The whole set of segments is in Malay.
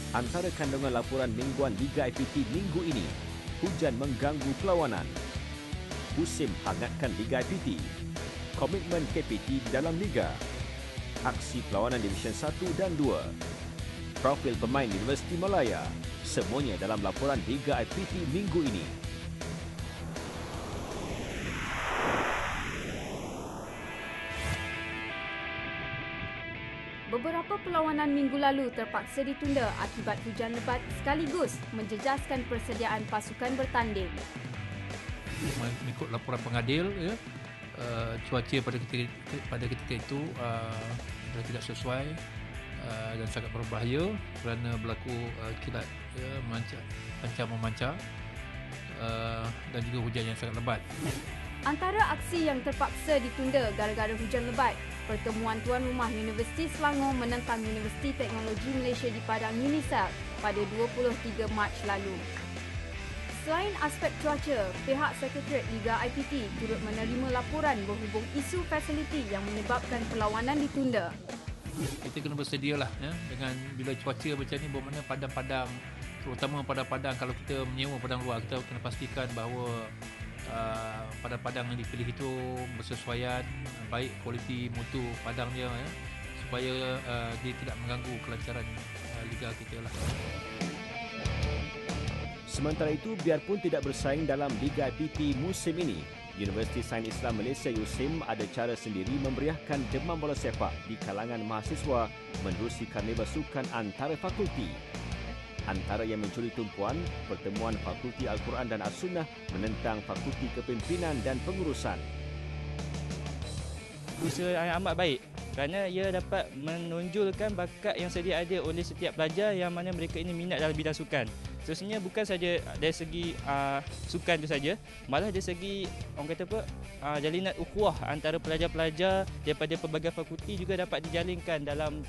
Antara kandungan laporan mingguan Liga IPT minggu ini, hujan mengganggu perlawanan. Musim hangatkan Liga IPT. Komitmen KPT di dalam Liga. Aksi perlawanan Division 1 dan 2. Profil pemain Universiti Malaya. Semuanya dalam laporan Liga IPT minggu ini. Beberapa perlawanan minggu lalu terpaksa ditunda akibat hujan lebat sekaligus menjejaskan persediaan pasukan bertanding. Mengikut laporan pengadil, cuaca pada ketika itu tidak sesuai dan sangat berbahaya kerana berlaku kilat pancar-memancar dan juga hujan yang sangat lebat. Antara aksi yang terpaksa ditunda gara-gara hujan lebat, pertemuan tuan rumah Universiti Selangor menentang Universiti Teknologi Malaysia di Padang UNISEL pada 23 Mac lalu. Selain aspek cuaca, pihak Sekretariat Liga IPT turut menerima laporan berhubung isu fasiliti yang menyebabkan perlawanan ditunda. Kita kena bersedialah dengan bila cuaca macam ni, bermakna padang-padang, terutama padang-padang, kalau kita menyewa padang luar, kita kena pastikan bahawa padang-padang yang dipilih itu bersesuaian, baik kualiti mutu padang dia, supaya dia tidak mengganggu kelancaran liga kita lah. Sementara itu, biarpun tidak bersaing dalam Liga IPT musim ini, Universiti Sains Islam Malaysia USIM ada cara sendiri memeriahkan demam bola sepak di kalangan mahasiswa menerusi karnival sukan antara fakulti. Antara yang mencuri tumpuan, pertemuan Fakulti Al-Quran dan As-Sunnah menentang Fakulti Kepimpinan dan Pengurusan. Usaha yang amat baik kerana ia dapat menonjolkan bakat yang sedia ada oleh setiap pelajar yang mana mereka ini minat dalam bidang sukan. Sebenarnya bukan saja dari segi sukan itu saja, malah dari segi orang kata apa, jalinan ukhuwah antara pelajar-pelajar daripada pelbagai fakulti juga dapat dijalinkan dalam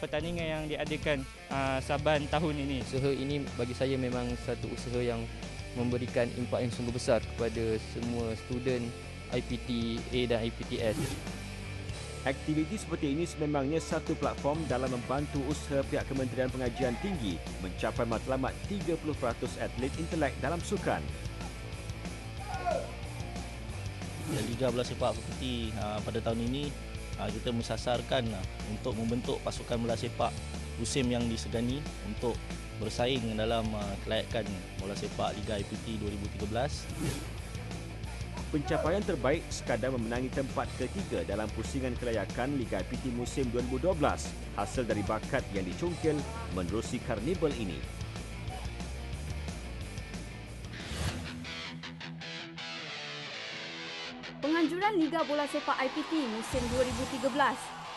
pertandingan yang diadakan Saban tahun ini. Usaha ini bagi saya memang satu usaha yang memberikan impak yang sungguh besar kepada semua student IPT A dan IPTS. Aktiviti seperti ini sememangnya satu platform dalam membantu usaha pihak Kementerian Pengajian Tinggi mencapai matlamat 30% atlet intelek dalam sukan. Liga Bola Sepak Fakulti pada tahun ini kita mensasarkan untuk membentuk pasukan bola sepak musim yang disegani untuk bersaing dalam kelayakan bola sepak Liga IPT 2013. Pencapaian terbaik sekadar memenangi tempat ketiga dalam pusingan kelayakan Liga IPT musim 2012, hasil dari bakat yang dicungkil menerusi karnival ini. Penganjuran Liga Bola Sepak IPT musim 2013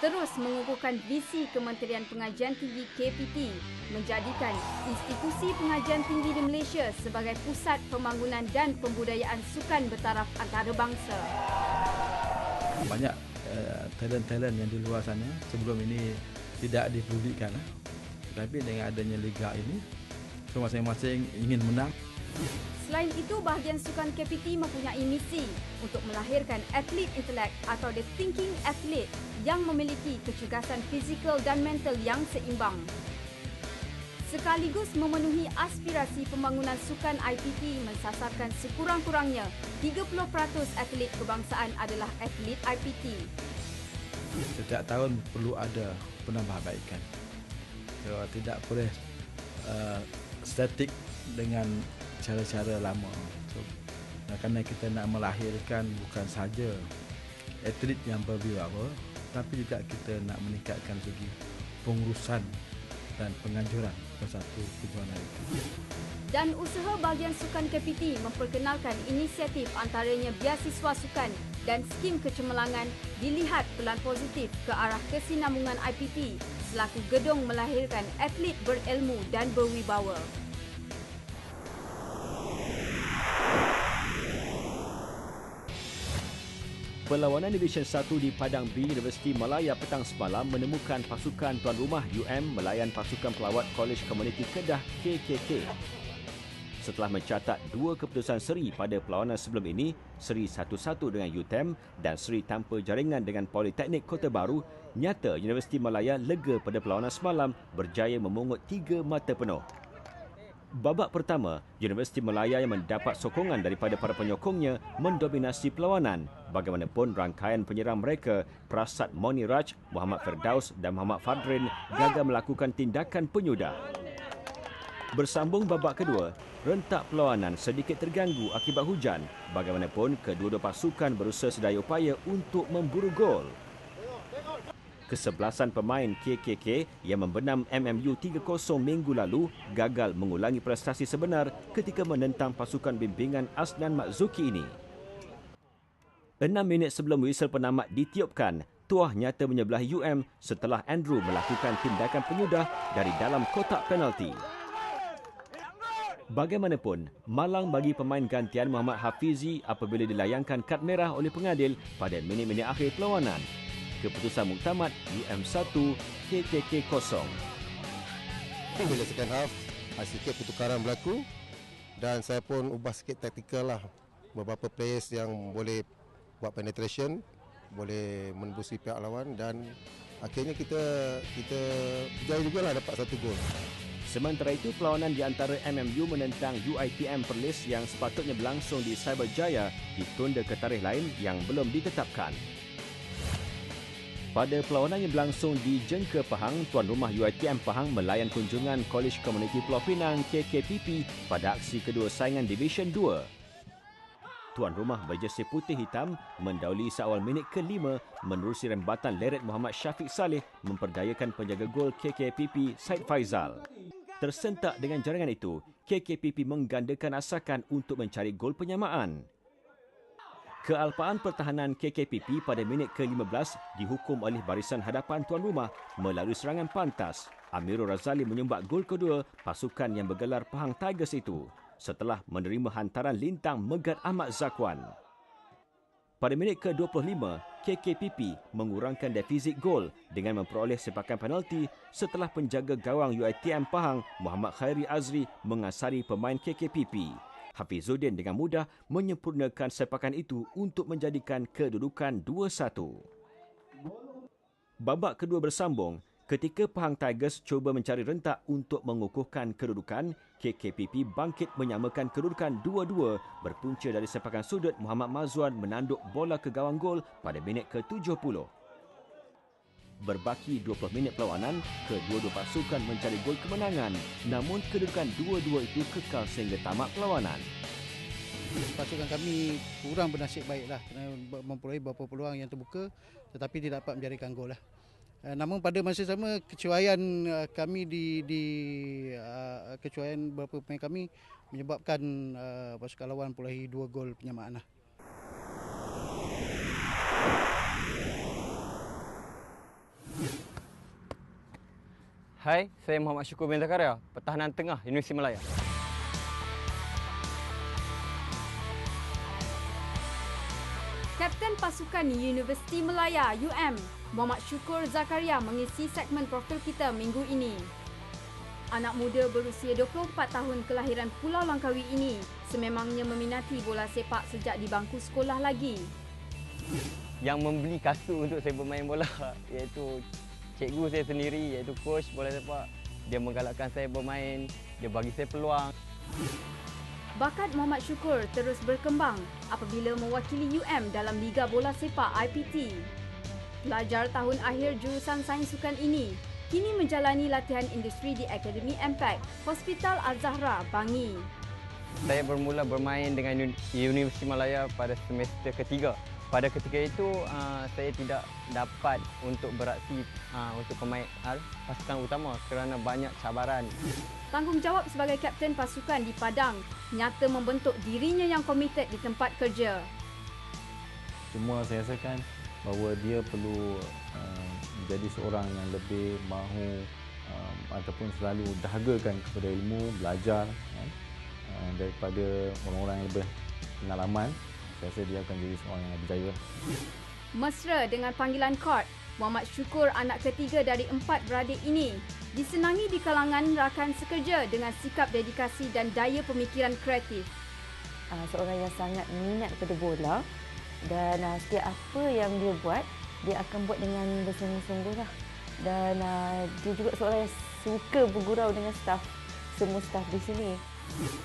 terus mengukuhkan visi Kementerian Pengajian Tinggi KPT menjadikan institusi pengajian tinggi di Malaysia sebagai pusat pembangunan dan pembudayaan sukan bertaraf antarabangsa. Banyak talent-talent yang di luar sana sebelum ini tidak dipedulikan. Tetapi dengan adanya liga ini, so masing-masing ingin menang. Selain itu, bahagian sukan KPT mempunyai misi untuk melahirkan atlet intelek atau the thinking athlete yang memiliki kecergasan fizikal dan mental yang seimbang. Sekaligus memenuhi aspirasi pembangunan sukan IPT mensasarkan sekurang-kurangnya 30% atlet kebangsaan adalah atlet IPT. Setiap tahun perlu ada penambahbaikan. So, tidak boleh statik dengan cara-cara lama. So, kerana kita nak melahirkan bukan saja atlet yang berwibawa, tapi juga kita nak meningkatkan segi pengurusan dan penganjuran bersatu kejuanan itu. Dan usaha bahagian sukan KPT memperkenalkan inisiatif antaranya beasiswa sukan dan skim kecemerlangan dilihat pelan positif ke arah kesinambungan IPT selaku gedung melahirkan atlet berilmu dan berwibawa. Perlawanan Division 1 di Padang B Universiti Malaya petang semalam menemukan pasukan tuan rumah UM melayan pasukan pelawat Kolej Komuniti Kedah KKK. setelah mencatat 2 keputusan seri pada perlawanan sebelum ini, seri 1-1 dengan UTM dan seri tanpa jaringan dengan Politeknik Kota Baru. Nyata Universiti Malaya lega pada perlawanan semalam, berjaya memungut 3 mata penuh. Babak pertama, Universiti Malaya yang mendapat sokongan daripada para penyokongnya mendominasi perlawanan. Bagaimanapun, rangkaian penyerang mereka, Prasad Moniraj, Muhammad Firdaus dan Muhammad Fadrin gagal melakukan tindakan penyudah. Bersambung babak kedua, rentak perlawanan sedikit terganggu akibat hujan. Bagaimanapun, kedua-dua pasukan berusaha sedaya upaya untuk memburu gol. Kesebelasan pemain KKK yang membenam MMU 3-0 minggu lalu gagal mengulangi prestasi sebenar ketika menentang pasukan bimbingan Asnan Makzuki ini. 6 minit sebelum whistle penamat ditiupkan, tuah nyata menyebelahi UM setelah Andrew melakukan tindakan penyudah dari dalam kotak penalti. Bagaimanapun, malang bagi pemain gantian Muhammad Hafizi apabila dilayangkan kad merah oleh pengadil pada minit-minit akhir perlawanan. Keputusan muktamad UM 1, KKK 0. Bila second half, sikit pertukaran berlaku dan saya pun ubah sikit taktikal lah. Beberapa players yang boleh buat penetration, boleh menembusi pihak lawan dan akhirnya kita berjaya jugalah dapat 1 gol. Sementara itu, perlawanan di antara MMU menentang UiTM Perlis yang sepatutnya berlangsung di Cyberjaya ditunda ke tarikh lain yang belum ditetapkan. Pada perlawanan yang berlangsung di Jengka Pahang, tuan rumah UiTM Pahang melayan kunjungan College Community Pulau Pinang KKPP pada aksi kedua saingan Division 2. Tuan rumah berjersey putih hitam mendahului seawal minit ke-5 menerusi rembatan leret Muhammad Syafiq Saleh memperdayakan penjaga gol KKPP Said Faizal. Tersentak dengan jaringan itu, KKPP menggandakan asakan untuk mencari gol penyamaan. Kealpaan pertahanan KKPP pada minit ke-15 dihukum oleh barisan hadapan tuan rumah melalui serangan pantas. Amirul Razali menyumbang gol kedua pasukan yang bergelar Pahang Tigers itu setelah menerima hantaran lintang Megat Ahmad Zakwan. Pada minit ke-25, KKPP mengurangkan defisit gol dengan memperoleh sepakan penalti setelah penjaga gawang UiTM Pahang Muhammad Khairi Azri mengasari pemain KKPP. Hafizuddin dengan mudah menyempurnakan sepakan itu untuk menjadikan kedudukan 2-1. Babak kedua bersambung, ketika Pahang Tigers cuba mencari rentak untuk mengukuhkan kedudukan, KKPP bangkit menyamakan kedudukan 2-2 berpunca dari sepakan sudut Muhammad Mazwan menanduk bola ke gawang gol pada minit ke-70. Berbaki 20 minit perlawanan, kedua-dua pasukan mencari gol kemenangan, namun kedudukan 2-2 itu kekal sehingga tamat perlawanan. Pasukan kami kurang bernasib baiklah kerana memperoleh beberapa peluang yang terbuka tetapi tidak dapat menjadikan gol lah. Namun pada masa sama kecuaian kami kecuaian beberapa pemain kami menyebabkan pasukan lawan memperoleh 2 gol penyamaan lah. Hai, saya Muhammad Syukur bin Zakaria, Pertahanan Tengah Universiti Malaya. Kapten pasukan Universiti Malaya UM, Muhammad Syukur Zakaria mengisi segmen profil kita minggu ini. Anak muda berusia 24 tahun kelahiran Pulau Langkawi ini sememangnya meminati bola sepak sejak di bangku sekolah lagi. Yang membeli kasut untuk saya bermain bola iaitu cikgu saya sendiri, iaitu coach bola sepak. Dia menggalakkan saya bermain, dia bagi saya peluang. Bakat Muhammad Syukur terus berkembang apabila mewakili UM dalam Liga Bola Sepak IPT. Pelajar tahun akhir jurusan Sains Sukan ini kini menjalani latihan industri di Akademi Impact Hospital Al-Zahra, Bangi. Saya bermula bermain dengan Universiti Malaya pada semester ketiga. Pada ketika itu, saya tidak dapat untuk beraksi untuk pemain pasukan utama kerana banyak cabaran. Tanggungjawab sebagai kapten pasukan di Padang nyata membentuk dirinya yang komited di tempat kerja. Cuma saya rasakan bahawa dia perlu menjadi seorang yang lebih mahu ataupun selalu dahagakan kepada ilmu, belajar daripada orang-orang yang lebih pengalaman. Saya rasa dia akan jadi seorang yang berjaya. Mesra dengan panggilan Court, Muhammad Syukur anak ketiga dari 4 beradik ini disenangi di kalangan rakan sekerja dengan sikap dedikasi dan daya pemikiran kreatif. Seorang yang sangat minat pada bola dan setiap apa yang dia buat, dia akan buat dengan bersungguh-sungguh lah. Dan dia juga seorang yang suka bergurau dengan semua staf di sini.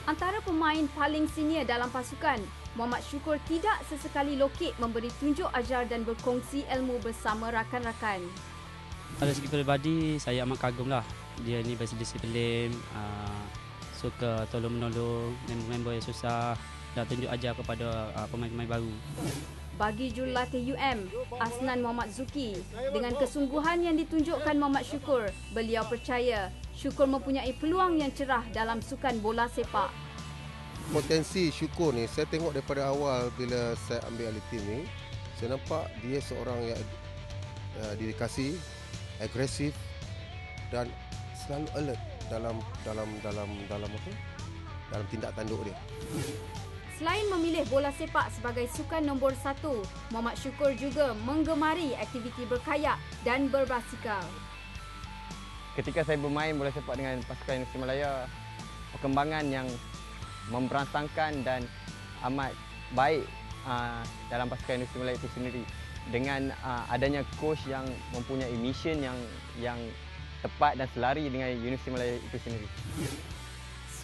Antara pemain paling senior dalam pasukan, Muhammad Syukur tidak sesekali lokek memberi tunjuk ajar dan berkongsi ilmu bersama rakan-rakan. Dari segi peribadi, saya amat kagum lah. Dia ni berdisiplin, suka tolong-menolong member-member yang susah dan tunjuk ajar kepada pemain-pemain baru. Bagi jurulatih UM, Asnan Muhammad Zuki, dengan kesungguhan yang ditunjukkan Muhammad Syukur, beliau percaya Syukur mempunyai peluang yang cerah dalam sukan bola sepak. Potensi Syukur ni saya tengok daripada awal bila saya ambil alih tim ni, saya nampak dia seorang yang dedikasi, agresif dan selalu alert dalam tindak tanduk dia. Selain memilih bola sepak sebagai sukan nombor 1, Muhammad Syukur juga menggemari aktiviti berkayak dan berbasikal. Ketika saya bermain bola sepak dengan pasukan Universiti Malaya, perkembangan yang memberangsangkan dan amat baik dalam pasukan Universiti Malaya itu sendiri. Dengan adanya coach yang mempunyai mission yang tepat dan selari dengan Universiti Malaya itu sendiri.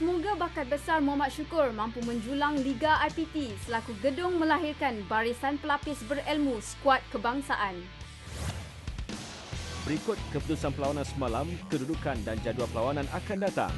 Semoga bakat besar Muhammad Syukur mampu menjulang Liga IPT selaku gedung melahirkan barisan pelapis berilmu skuad kebangsaan. Berikut keputusan perlawanan semalam, kedudukan dan jadual perlawanan akan datang.